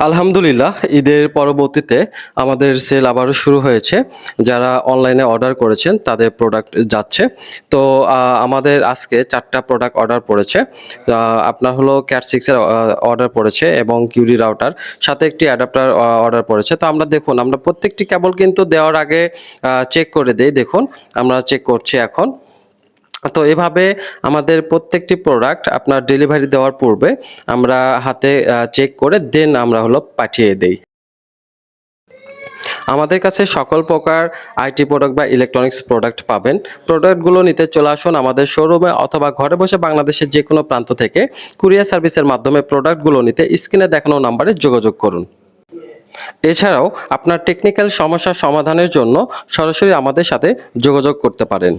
আলহামদুলিল্লাহ, ঈদের পরবর্তীতে আমাদের সেল আবারও শুরু হয়েছে। যারা অনলাইনে অর্ডার করেছেন তাদের প্রোডাক্ট যাচ্ছে। তো আমাদের আজকে ৪ টা প্রোডাক্ট অর্ডার পড়েছে। আপনার হলো ক্যাট 6 এর অর্ডার পড়েছে এবং কিউডি রাউটার, সাথে একটি অ্যাডাপ্টার অর্ডার পড়েছে। তো আমরা দেখুন, আমরা প্রত্যেকটি কেবল কিন্তু দেওয়ার আগে চেক করে দেই। দেখুন, আমরা চেক করছি এখন। তো এভাবে আমাদের প্রত্যেকটি প্রোডাক্ট আপনার ডেলিভারি দেওয়ার পূর্বে আমরা হাতে চেক করে দেন আমরা হলো পাঠিয়ে দেই। আমাদের কাছে সকল প্রকার আইটি প্রোডাক্ট বা ইলেকট্রনিক্স প্রোডাক্ট পাবেন। প্রোডাক্টগুলো নিতে চলে আসুন আমাদের শোরুমে, অথবা ঘরে বসে বাংলাদেশের যে কোনো প্রান্ত থেকে কুরিয়ার সার্ভিসের মাধ্যমে প্রোডাক্টগুলো নিতে স্ক্রিনে দেখানো নাম্বারে যোগাযোগ করুন। এছাড়াও আপনার টেকনিক্যাল সমস্যার সমাধানের জন্য সরাসরি আমাদের সাথে যোগাযোগ করতে পারেন।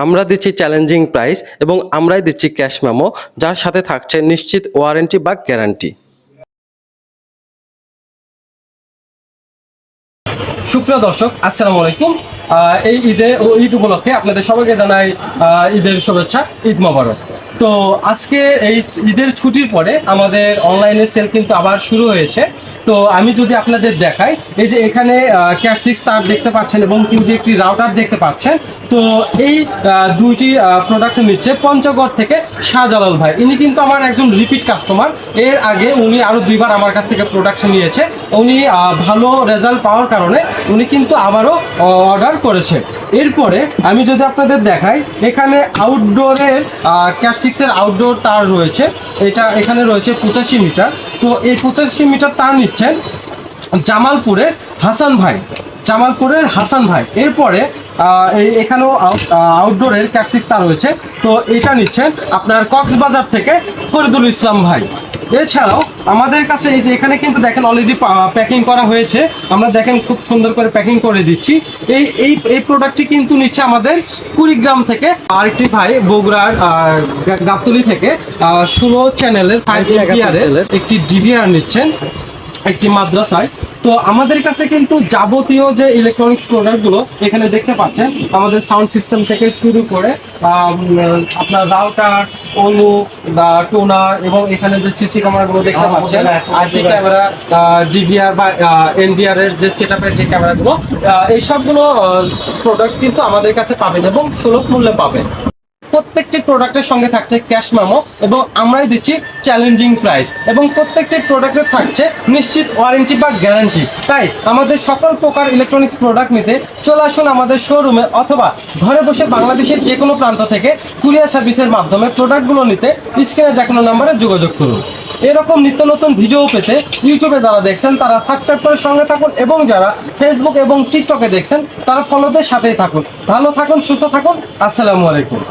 আমরা দিচ্ছি চ্যালেঞ্জিং প্রাইস এবং আমরাই দিচ্ছি ক্যাশ মেমো, যার সাথে থাকছে নিশ্চিত ওয়ারেন্টি বা গ্যারান্টি। সুপ্রিয় দর্শক, আসসালামু আলাইকুম। এই ঈদ উপলক্ষে আপনাদের সবাইকে জানাই ঈদের শুভেচ্ছা, ঈদ মোবারক। তো আজকে এই ঈদের ছুটির পরে আমাদের অনলাইনে সেল কিন্তু আবার শুরু হয়েছে। তো আমি যদি আপনাদের দেখাই, এই যে এখানে ক্যাট 6 তার দেখতে পাচ্ছেন এবং কিউডি একটি রাউটার দেখতে পাচ্ছেন। তো এই দুইটি প্রোডাক্ট নিচ্ছে পঞ্চগড় থেকে শাহজালাল ভাই। ইনি কিন্তু আমার একজন রিপিট কাস্টমার। এর আগে উনি আরও 2বার আমার কাছ থেকে প্রোডাক্ট নিয়েছে। উনি ভালো রেজাল্ট পাওয়ার কারণে উনি কিন্তু আবারও অর্ডার করেছে। এরপরে আমি যদি আপনাদের দেখাই, এখানে আউটডোরের ক্যাট 6 এর আউটডোর তার রয়েছে। এখানে রয়েছে 85 মিটার। তো এই 85 মিটার তার নিচ্ছেন জামালপুরের হাসান ভাই। এরপরে এখানেও আউটডোরের ক্যাট 6 তার রয়েছে। তো এটা নিচ্ছেন আপনার কক্সবাজার থেকে ফরিদুল ইসলাম ভাই। এছাড়াও আমাদের কাছে এই যে এখানে কিন্তু দেখেন অলরেডি প্যাকিং করা হয়েছে। আমরা দেখেন খুব সুন্দর করে প্যাকিং করে দিচ্ছি। এই প্রোডাক্টটি কিন্তু নিচ্ছে আমাদের কুড়িগ্রাম থেকে। আরেকটি ভাই বগুড়ার গাবতলী থেকে 16 চ্যানেলের 5 এমপিআর একটি ডিভিআর নিচ্ছেন একটি মাদ্রাসায়। তো আমাদের কাছে কিন্তু যাবতীয় যে ইলেকট্রনিক্স প্রোডাক্টগুলো এখানে দেখতে পাচ্ছেন, আমাদের সাউন্ড সিস্টেম থেকে শুরু করে আপনার রাউটার, অনু, টোনার এবং এখানে যে সিসি ক্যামেরাগুলো দেখতে পাচ্ছেন, আইপি ক্যামেরা, ডিভিআর বা এনভিআর এর যে সেটআপের যে ক্যামেরাগুলো, এই সবগুলো প্রোডাক্ট কিন্তু আমাদের কাছে পাবেন এবং সুলভ মূল্যে পাবেন। প্রত্যেকটি প্রোডাক্টের সঙ্গে থাকছে ক্যাশ মেমো এবং আমরাই দিচ্ছি চ্যালেঞ্জিং প্রাইস, এবং প্রত্যেকটি প্রোডাক্টে থাকছে নিশ্চিত ওয়ারেন্টি বা গ্যারান্টি। তাই আমাদের সকল প্রকার ইলেকট্রনিক্স প্রোডাক্ট নিতে চলে আসুন আমাদের শোরুমে, অথবা ঘরে বসে বাংলাদেশের যে কোনো প্রান্ত থেকে কুরিয়ার সার্ভিসের মাধ্যমে প্রোডাক্টগুলো নিতে স্ক্রিনে দেখানো নম্বরে যোগাযোগ করুন। এরকম নিত্য নতুন ভিডিও পেতে ইউটিউবে যারা দেখছেন তারা সাবস্ক্রাইব করে সঙ্গে থাকুন, এবং যারা ফেসবুক এবং টিকটকে দেখছেন তারা ফলোদের সাথেই থাকুন। ভালো থাকুন, সুস্থ থাকুন। আসসালামু আলাইকুম।